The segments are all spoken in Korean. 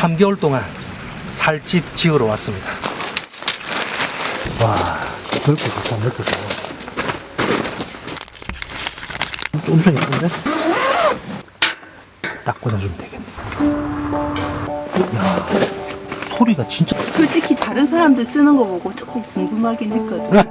3개월 동안 살집 지으러 왔습니다. 와, 넓게 좋다, 넓게 좋아. 엄청 예쁜데? 딱 꽂아주면 되겠네. 야, 소리가 진짜. 솔직히 다른 사람들 쓰는 거 보고 조금 궁금하긴 했거든.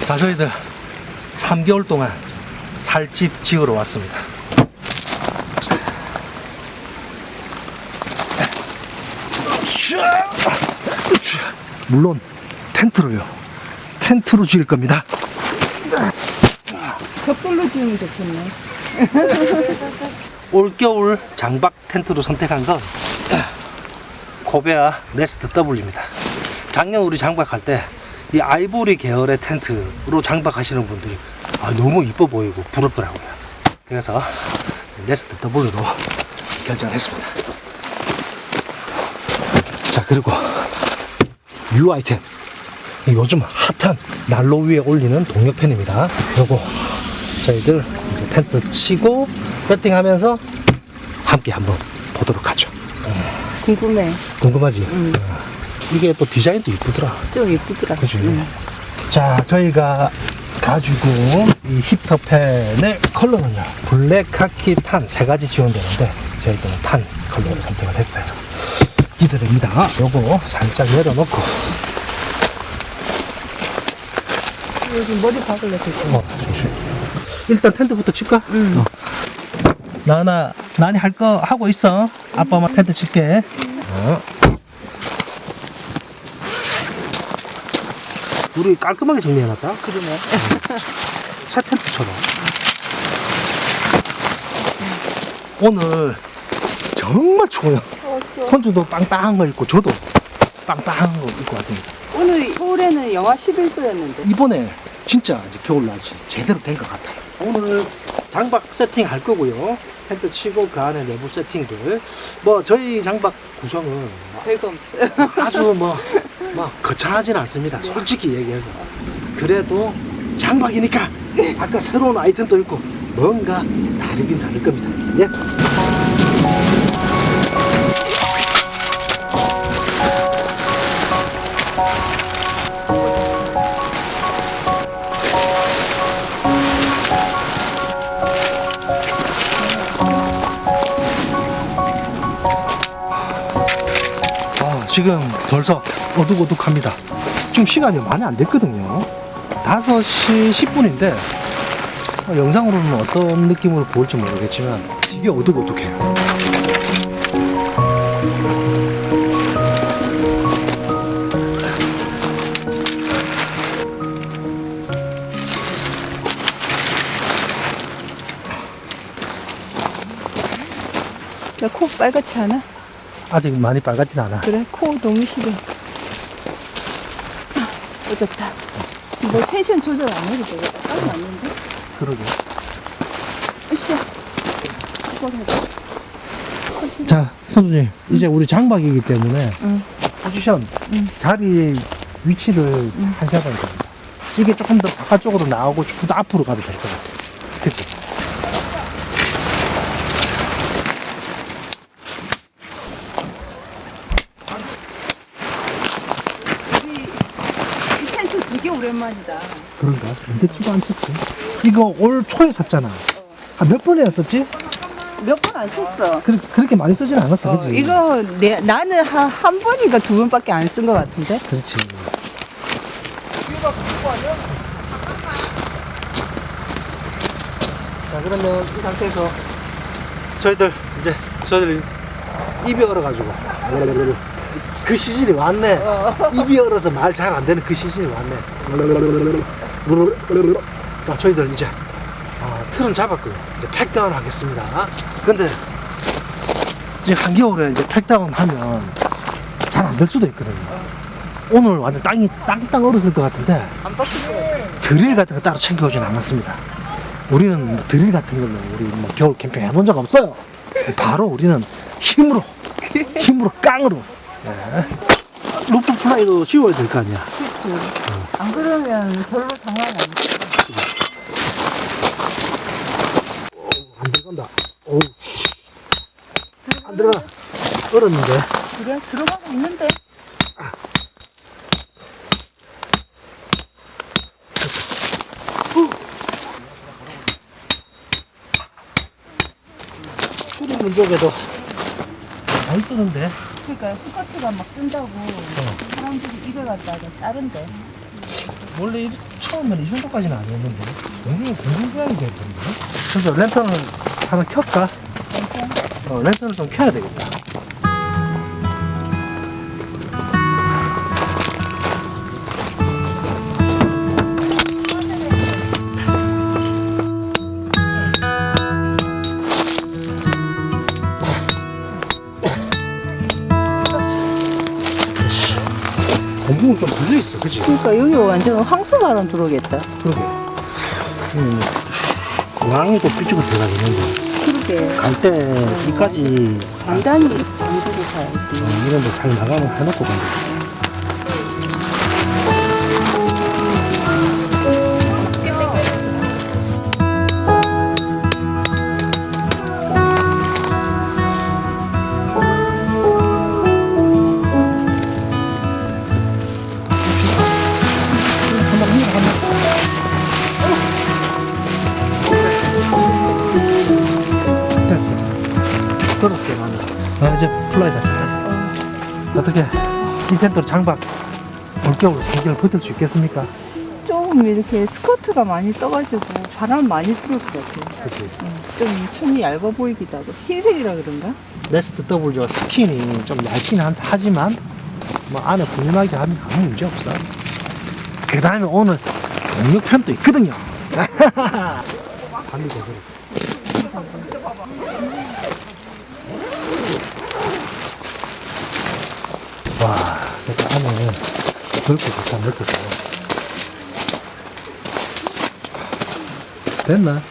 자, 저희들 3개월 동안 살집 지으러 왔습니다. 물론 텐트로요. 텐트로 지을 겁니다. 벽돌로 지으면 좋겠네. 올겨울 장박 텐트로 선택한 건 코베아 네스트 W입니다. 작년 우리 장박할 때 이 아이보리 계열의 텐트로 장박하시는 분들이 너무 이뻐 보이고 부럽더라고요. 그래서 네스트 W로 결정을 했습니다. 자, 그리고 UI10, 요즘 핫한 난로 위에 올리는 동력팬입니다. 요거 저희들 이제 텐트 치고 세팅하면서 함께 한번 보도록 하죠. 궁금해. 궁금하지? 이게 또 디자인도 이쁘더라. 좀 예쁘더라. 그치? 자, 저희가 가지고 이 히터팬의 컬러는요, 블랙, 카키, 탄 세 가지 지원되는데 저희들은 탄 컬러를 선택을 했어요. 기대됩니다. 요거 살짝 내려놓고. 여기 머리 박을래 되죠? 조심. 일단 텐트부터 칠까? 나니 할 거 하고 있어. 아빠만 텐트 칠게. 우리 깔끔하게 정리해놨다. 그러네. 새 텐트처럼. 오늘 정말 추워요. 손주도 빵빵한 거 입고 저도 빵빵한 거 입고 왔습니다. 오늘 서울에는 영하 11도였는데. 이번에 진짜 이제 겨울날씨 제대로 된 것 같아요. 오늘 장박 세팅 할 거고요. 텐트 치고 그 안에 내부 세팅들. 저희 장박 구성은 별거 없어요. 아주 거창하진 않습니다. 솔직히 얘기해서. 그래도 장박이니까 아까 새로운 아이템도 있고 뭔가 다르긴 다를 겁니다. 예. 지금 벌써 어둑어둑합니다. 지금 시간이 많이 안 됐거든요. 5시 10분인데 영상으로는 어떤 느낌으로 보일지 모르겠지만 되게 어둑어둑해요. 나 코 빨갛지 않아? 아직 많이 빨갛진 않아. 그래, 코 너무 싫어. 어졌다. 뭐 텐션 조절 안 해도 되겠다. 빨리 왔는데? 그러게. 으쌰. 자, 선수님, 이제 우리 장박이기 때문에 포지션, 자리 위치를 하셔야 됩니다. 이게 조금 더 바깥쪽으로 나오고 조금 더 앞으로 가도 될 것 같아요. 그치? 이 텐트 되게 오랜만이다. 그런가? 언제 치고 안 쳤지? 이거 올 초에 샀잖아. 몇 번에 샀었지? 몇 번 안 썼어. 그렇게 많이 쓰진 않았어. 그치? 이거 나는 한 번인가 두 번밖에 안 쓴 것 같은데. 그렇지. 자, 그러면 이 상태에서 저희들 입이 얼어가지고 그 시즌이 왔네. 입이 얼어서 말 잘 안 되는 그 시즌이 왔네. 자, 저희들 이제 틀은 잡았고요. 이제 팩다운 하겠습니다. 근데 이제 한겨울에 이제 팩다운 하면 잘 안 될 수도 있거든요. 오늘 완전 땅이 땅땅 얼었을 것 같은데 안 바뀔 것 같아. 드릴 같은 거 따로 챙겨오진 않았습니다. 우리는 뭐 드릴 같은 걸로 우리 뭐 겨울 캠핑 해본 적 없어요. 바로 우리는 힘으로 깡으로. 예. 루프 플라이도 씌워야 될 거 아니야. 안 그러면 별로 장난 아니지. 안 들어간다. 어우, 안 들어가. 얼었는데. 그래? 들어가고 있는데? 흐르는 쪽에도 많이 뜨는데. 그러니까 스커트가 막 뜬다고 사람들이 이걸 갖다가 자른대. 원래 처음에는 이 정도까지는 아니었는데 굉장히 공중부양이 됐던데. 그래서 랜턴을 하나 켤까? 랜턴을 좀 켜야 되겠다. 공중은 좀 불려있어, 그치? 그러니까 여기 완전 황소바람 들어오겠다. 그러게. 왕이 또 삐죽어 들어가겠는데. 그러게. 갈 때 이까지 단단히 잠그고 가야지. 이런데 잘 나가면 해놓고 간다. 됐어. 그렇게 나는. 이제 플라이 닫잖아. 어떻게 이 텐트로 장박 올겨울 3개월 버틸 수 있겠습니까? 조금 이렇게 스커트가 많이 떠가지고 바람 많이 불을 것 같아. 그치. 좀 천이 얇아 보이기도 하고. 흰색이라 그런가? 네스트 W가 스킨이 좀 얇긴 하지만 뭐 안에 분명하게 하면 아무 문제 없어. 그 다음에 오늘 동력편도 있거든요. 관리 제대로. 와, 일단 안에 넓고 좋다, 넓고 좋아. 됐나?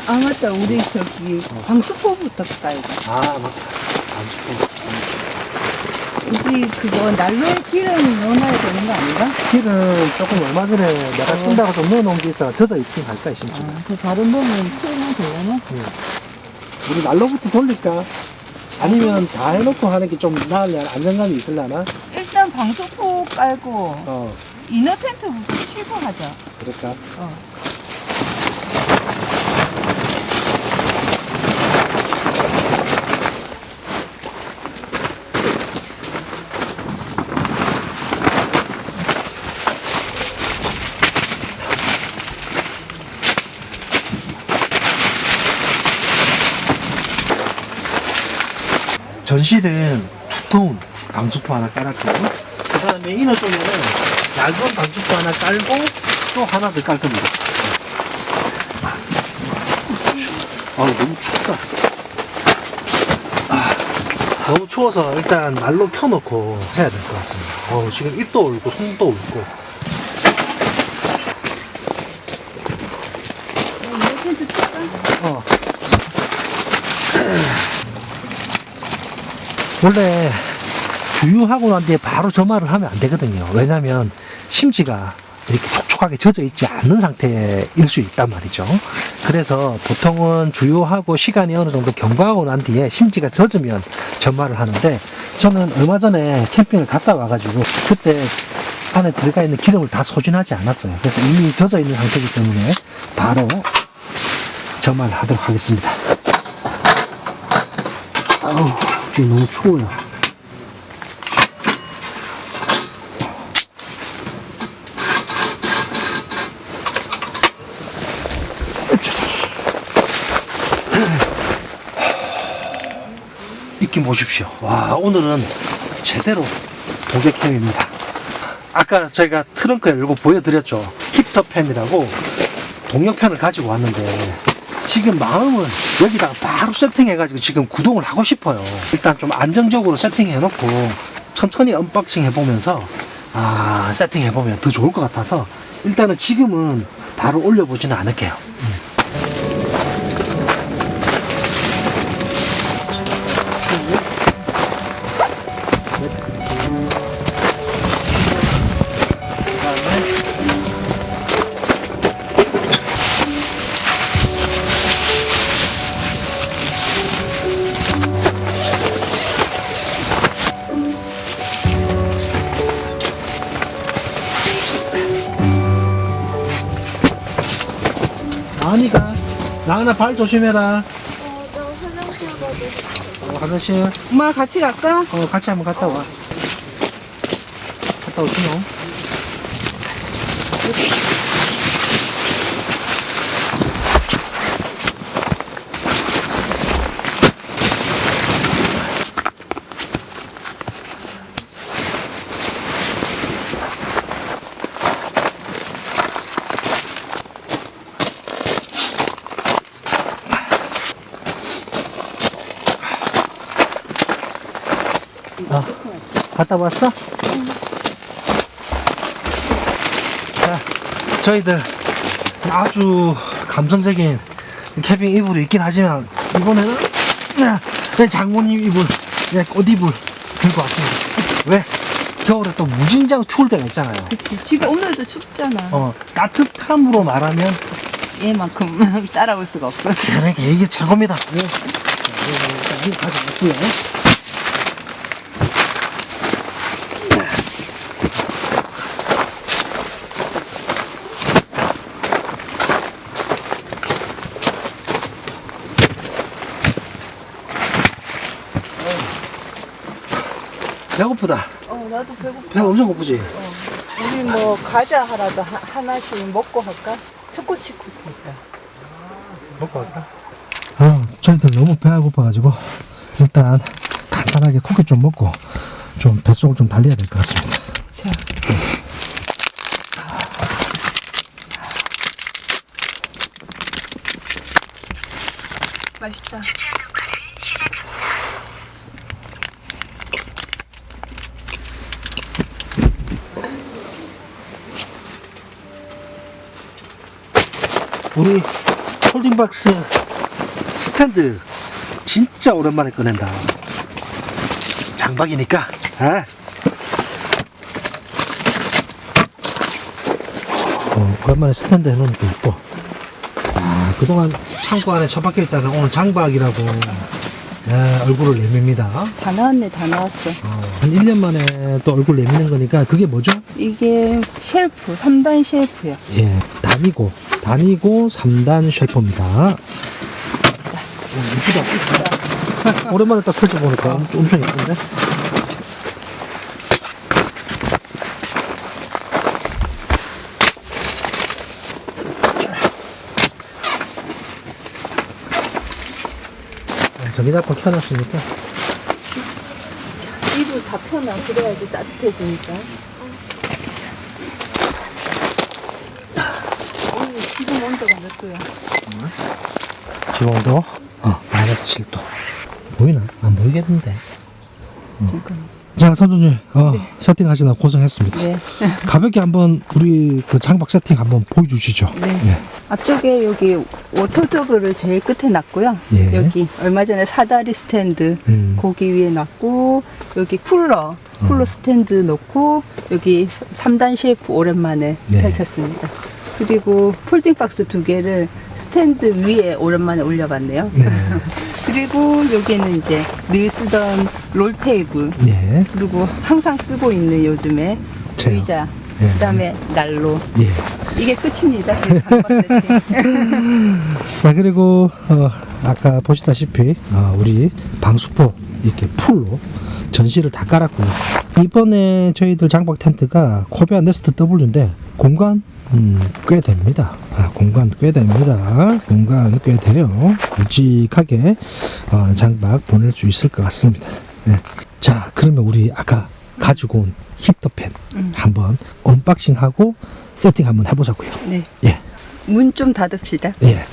아 맞다. 우리 저기 방수포부터 가야지. 아, 맞다. 안 춥고. 우리 그거 난로에 기름 넣어놔야 되는 거 아닌가? 길은 조금 얼마 전에 내가 쓴다고 좀 넣어놓은 게 있어. 젖어 있긴 할까, 심지어. 그 다른 거는 피우면 되려나? 우리 난로부터 돌릴까? 아니면 다 해놓고 하는 게 좀 나으려나? 안정감이 있으려나? 일단 방수포 깔고 어, 이너 텐트부터 치고 하자. 그럴까? 전실은 두꺼운 방수포 하나 깔았고, 그 다음에 이너 쪽에는 얇은 방수포 하나 깔고 또 하나 더 깔 겁니다. 너무 춥다. 너무 추워서 일단 난로 켜놓고 해야 될 것 같습니다. 지금 입도 울고 손도 울고. 이너 텐트 칠까? 원래 주유하고 난 뒤에 바로 점화를 하면 안 되거든요. 왜냐면 심지가 이렇게 촉촉하게 젖어 있지 않는 상태일 수 있단 말이죠. 그래서 보통은 주유하고 시간이 어느 정도 경과하고 난 뒤에 심지가 젖으면 점화를 하는데, 저는 얼마 전에 캠핑을 갔다 와가지고 그때 안에 들어가 있는 기름을 다 소진하지 않았어요. 그래서 이미 젖어 있는 상태이기 때문에 바로 점화를 하도록 하겠습니다. 아우, 지금 너무 추워요. 느낌 보십시오. 와, 오늘은 제대로 도객행입니다. 아까 저희가 트렁크 열고 보여드렸죠. 힙터팬이라고 동력팬을 가지고 왔는데 지금 마음은 여기다가 바로 세팅해가지고 지금 구동을 하고 싶어요. 일단 좀 안정적으로 세팅해놓고 천천히 언박싱 해보면서 세팅해보면 더 좋을 것 같아서 일단은 지금은 바로 올려보지는 않을게요. 아니가 나은아 발 조심해라. 나 화장실 가고. 화장실 엄마 같이 갈까? 같이 한번 갔다 와. 갔다 오시노? 갔다 왔어? 자, 저희들 아주 감성적인 캠핑 이불이 있긴 하지만 이번에는 장모님 이불, 꽃이불 들고 왔습니다. 왜? 겨울에 또 무진장 추울 때가 있잖아요. 그치. 지금 오늘도 춥잖아. 따뜻함으로 말하면 얘만큼 따라올 수가 없어. 그러니까 이게 최고입니다. 자, 이거 가져왔고요. 배고프다. 나도 배고파. 배가 엄청 고프지? 우리 뭐 과자 하나도 하나씩 먹고 할까? 초코치 쿠키 있다. 먹고 갈까? 저희들 너무 배가 고파가지고 일단 간단하게 쿠키 좀 먹고 좀 뱃속을 좀 달려야 될 것 같습니다. 자. 맛있다. 우리 홀딩박스 스탠드 진짜 오랜만에 꺼낸다. 장박이니까. 오랜만에 스탠드 해놓으니까 이뻐. 그동안 창고 안에 처박혀 있다가 오늘 장박이라고 얼굴을 내밉니다. 다 나왔네, 다 나왔어. 한 1년 만에 또 얼굴 내미는 거니까 그게 뭐죠? 이게 쉘프, 3단 쉘프야. 예, 단이고 3단 쉘프입니다. 이쁘다. 오랜만에 딱 펼쳐보니까 엄청 예쁜데? 전기장판 켜놨으니까. 이불 다 펴놔. 그래야지 따뜻해지니까. 오늘 지금 온도가 몇 도야? 지금 온도? 마이너스 7도. 보이나? 안 보이겠는데. 잠깐만. 자, 선주님, 세팅하시느라 고생했습니다. 네. 가볍게 한번 우리 그 장박 세팅 한번 보여주시죠. 네. 앞쪽에 여기 워터저그를 제일 끝에 놨고요. 예. 여기 얼마 전에 사다리 스탠드 고기 위에 놨고, 여기 쿨러 스탠드 놓고, 여기 3단 셰프 오랜만에 네. 펼쳤습니다. 그리고 폴딩박스 2개를 스탠드 위에 오랜만에 올려봤네요. 네. 그리고 여기는 이제 늘 쓰던 롤 테이블, 예. 그리고 항상 쓰고 있는 요즘에 체어. 의자, 예. 그 다음에 난로. 예. 이게 끝입니다. 저희 장박 세팅. 자, 그리고 아까 보시다시피 우리 방수포 이렇게 풀로 전시를 다 깔았고요. 이번에 저희들 장박 텐트가 코베아 네스트 W인데 공간 꽤 됩니다. 공간 꽤 됩니다. 공간 꽤 돼요. 굵직하게 장박 보낼 수 있을 것 같습니다. 네. 자, 그러면 우리 아까 가지고 온 히터팬 한번 언박싱하고 세팅 한번 해보자고요. 네. 예. 문 좀 닫읍시다. 예.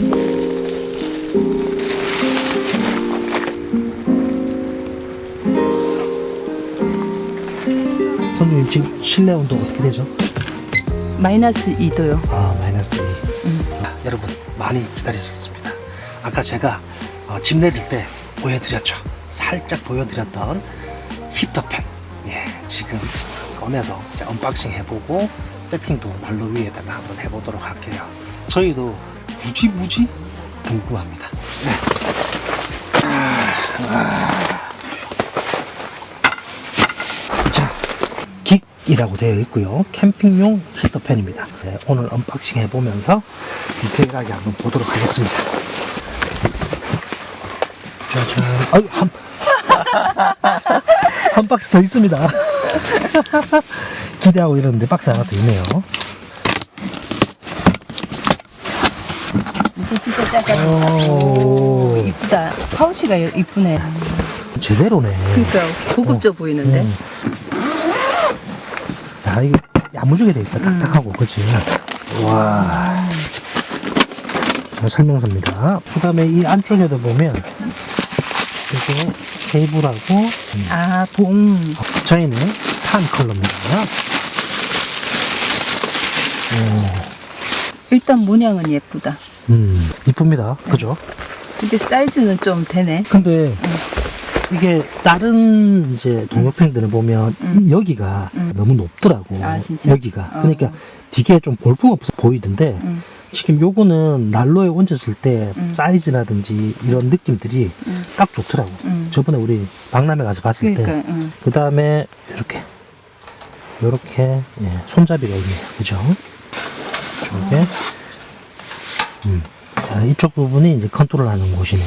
선생님 지금 실내 온도 어떻게 되죠? 마이너스 2도요. 마이너스 2. 여러분 많이 기다리셨습니다. 아까 제가 집 내릴 때 보여드렸죠. 살짝 보여드렸던 히터팬. 예, 지금 꺼내서 이제 언박싱 해보고 세팅도 난로 위에다가 한번 해보도록 할게요. 저희도 무지 궁금합니다. 네. 자, 긱이라고 되어 있고요. 캠핑용 히터팬입니다. 네, 오늘 언박싱 해보면서 디테일하게 한번 보도록 하겠습니다. 짜잔. 아유, 한 박스 더 있습니다. 기대하고 이러는데 박스 하나 더 있네요. 이제 진짜 짜잔. 오. 오, 이쁘다. 파우치가 이쁘네. 제대로네. 그러니까 고급져 보이는데. 야, 이게 야무지게 돼 있다. 딱딱하고, 그치? 와. 설명서입니다. 그 다음에 이 안쪽에도 보면, 이게 케이블하고, 아, 봉. 저희는 탄 컬러입니다. 일단 모양은 예쁘다. 이쁩니다. 그죠? 근데 사이즈는 좀 되네. 근데, 이게 다른 이제 동료팬들을 보면 이 여기가 너무 높더라고. 아, 진짜? 여기가. 그러니까 되게 좀 볼품없어 보이던데, 지금 요거는 난로에 얹었을 때 사이즈라든지 이런 느낌들이 딱 좋더라고. 저번에 우리 박람회 가서 봤을 때. 그 다음에 요렇게 예, 손잡이가 있네요. 그죠? 이쪽에. 자, 이쪽 부분이 이제 컨트롤 하는 곳이네요.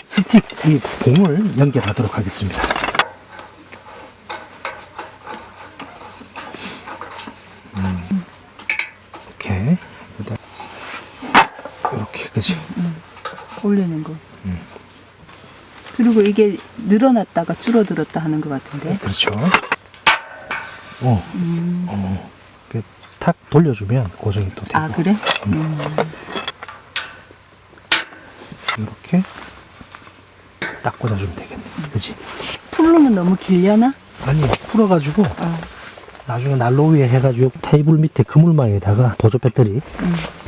스틱, 이 봉을 연결하도록 하겠습니다. 이렇게. 이렇게, 그치? 올리는 거. 그리고 이게 늘어났다가 줄어들었다 하는 것 같은데. 그렇죠. 이렇게 탁 돌려주면 고정이 또 되고. 아, 그래? 이렇게 딱 꽂아주면 되겠네. 그치? 풀르면 너무 길려나? 아니, 풀어가지고, 나중에 난로 위에 해가지고 테이블 밑에 그물망에다가 보조 배터리 두면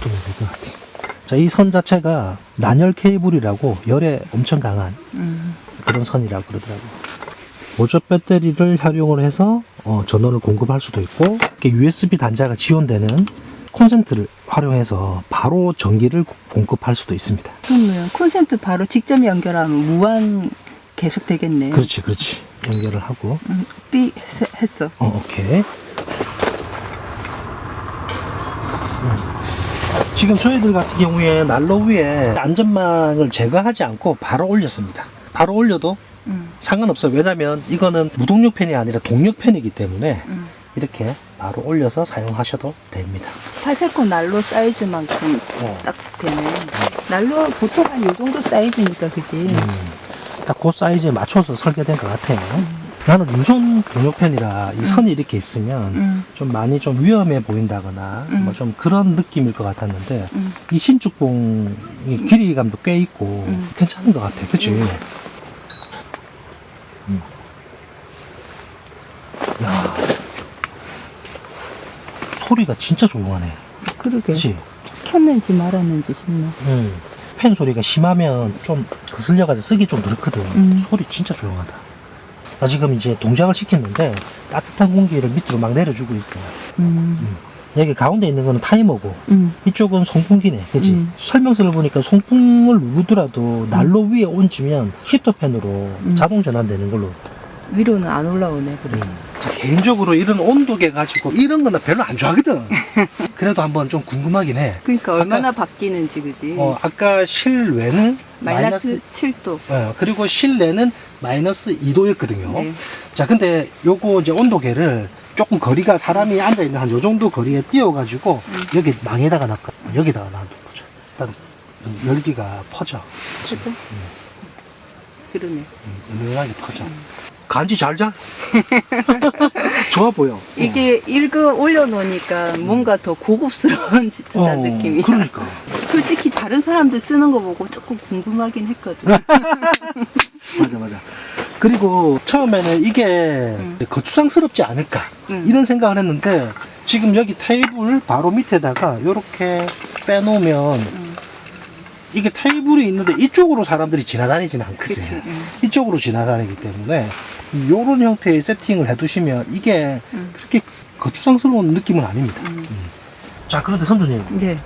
될 것 같아. 자, 이 선 자체가 난열 케이블이라고 열에 엄청 강한 그런 선이라고 그러더라고요. 보조 배터리를 활용을 해서 전원을 공급할 수도 있고, 이렇게 USB 단자가 지원되는 콘센트를 활용해서 바로 전기를 공급할 수도 있습니다. 그러면 콘센트 바로 직접 연결하면 무한 계속 되겠네. 그렇지. 연결을 하고. 삐 했어. 오케이. 지금 저희들 같은 경우에 난로 위에 안전망을 제거하지 않고 바로 올렸습니다. 바로 올려도 상관없어요. 왜냐면 이거는 무동력 팬이 아니라 동력 팬이기 때문에 이렇게 바로 올려서 사용하셔도 됩니다. 파세코 난로 사이즈만큼 딱 되네. 난로 보통 한 요 정도 사이즈니까, 그지? 딱 그 사이즈에 맞춰서 설계된 것 같아요. 나는 유선 동력팬이라 이 선이 이렇게 있으면 좀 많이 좀 위험해 보인다거나 뭐 좀 그런 느낌일 것 같았는데 이 신축봉이 길이감도 꽤 있고 괜찮은 것 같아. 그치? 야, 소리가 진짜 조용하네. 그러게. 그치? 켰는지 말았는지 싶네. 팬 소리가 심하면 좀 거슬려가지고 쓰기 좀 그렇거든. 소리 진짜 조용하다. 나 지금 이제 동작을 시켰는데 따뜻한 공기를 밑으로 막 내려주고 있어요. 여기 가운데 있는 거는 타이머고 이쪽은 송풍기네. 그치? 설명서를 보니까 송풍을 누르더라도 난로 위에 얹으면 히터팬으로 자동 전환되는 걸로. 위로는 안 올라오네, 그래. 자, 개인적으로 이런 온도계 가지고 이런 거는 별로 안 좋아하거든. 그래도 한번 좀 궁금하긴 해. 그러니까 얼마나 바뀌는지, 그지? 아까 실외는 마이너스 7도. 그리고 실내는 마이너스 2도였거든요. 네. 자, 근데 요거 이제 온도계를 조금 거리가 사람이 앉아있는 한 요 정도 거리에 띄워가지고 여기 망에다가 놨고 여기다가 놔둔 거죠. 일단 열기가 퍼져. 그죠? 그러네. 은은하게 퍼져. 간지 잘 자. 좋아 보여. 이게 일금 올려놓으니까 뭔가 더 고급스러운 듯한 느낌이야. 그러니까. 솔직히 다른 사람들 쓰는 거 보고 조금 궁금하긴 했거든. 맞아. 그리고 처음에는 이게 거추장스럽지 않을까 이런 생각을 했는데 지금 여기 테이블 바로 밑에다가 이렇게 빼놓으면 이게 테이블이 있는데 이쪽으로 사람들이 지나다니지는 않거든. 그치, 이쪽으로 지나다니기 때문에 이런 형태의 세팅을 해두시면 이게 그렇게 거추장스러운 느낌은 아닙니다. 자, 그런데 선주님, 네.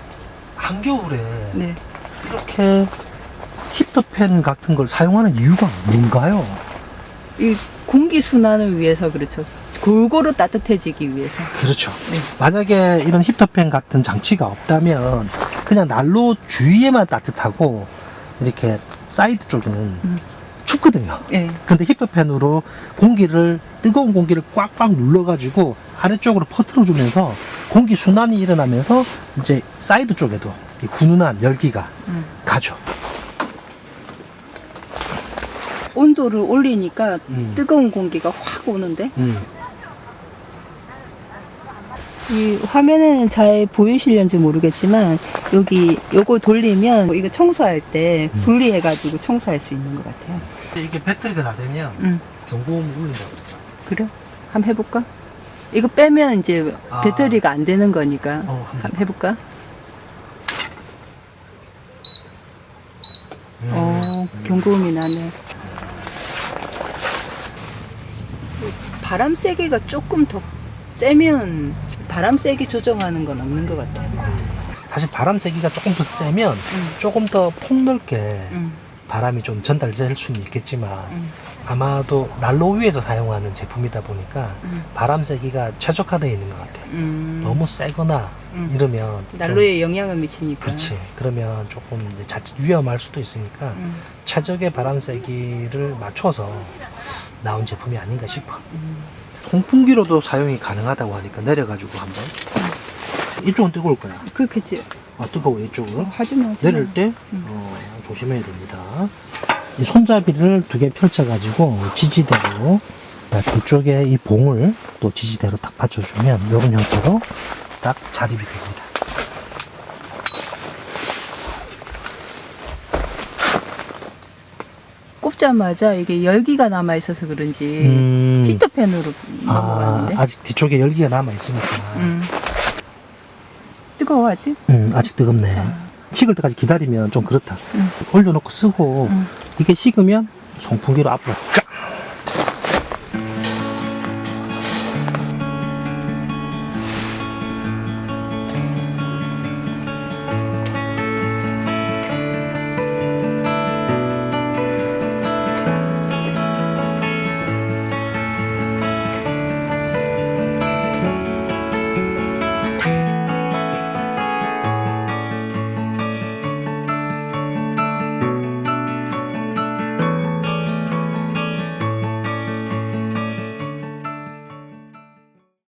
한겨울에 네. 이렇게 히터팬 같은 걸 사용하는 이유가 뭔가요? 이 공기 순환을 위해서 그렇죠. 골고루 따뜻해지기 위해서. 그렇죠. 네. 만약에 이런 히터팬 같은 장치가 없다면 그냥 난로 주위에만 따뜻하고 이렇게 사이드 쪽은 춥거든요. 네. 근데 히터팬으로 뜨거운 공기를 꽉꽉 눌러가지고 아래쪽으로 퍼뜨려주면서 공기 순환이 일어나면서 이제 사이드 쪽에도 이 훈훈한 열기가 가죠. 온도를 올리니까 음. 뜨거운 공기가 확 오는데 음. 이 화면에는 잘 보이실는지 모르겠지만 여기 요거 돌리면 이거 청소할 때 분리해가지고 청소할 수 있는 것 같아요. 이게 배터리가 다 되면 경고음을 울린다고 그러더라고요. 그래? 한번 해볼까? 이거 빼면 이제 아. 배터리가 안 되는 거니까 한번 한번 해볼까? 경고음이 나네. 바람 세기가 조금 더 세면 바람 세기 조정하는 건 없는 것 같아요. 사실 바람 세기가 조금 더 세면 조금 더 폭넓게 음. 바람이 좀 전달될 수는 있겠지만 아마도 난로 위에서 사용하는 제품이다 보니까 바람 세기가 최적화되어 있는 것 같아요. 너무 세거나 이러면 좀- 난로에 영향을 미치니까. 그렇지. 그러면 조금 이제 자칫 위험할 수도 있으니까 최적의 바람 세기를 맞춰서 나온 제품이 아닌가 싶어. 송풍기로도 사용이 가능하다고 하니까 내려가지고 한번. 이쪽은 뜨거울 거야. 그렇겠지. 뜨거워 이쪽으로. 하지마. 내릴 때 조심해야 됩니다. 이 손잡이를 2개 펼쳐가지고 지지대로 뒤쪽에 이 봉을 또 지지대로 딱 받쳐주면 이런 형태로 딱 자립이 됩니다. 꼽자마자 이게 열기가 남아 있어서 그런지 히터팬으로 넘어갔는데. 아직 뒤쪽에 열기가 남아 있으니까. 뜨거워 아직? 아직 뜨겁네. 식을 때까지 기다리면 좀 그렇다. 올려놓고 쓰고 음. 이게 식으면 송풍기로 앞으로 쫙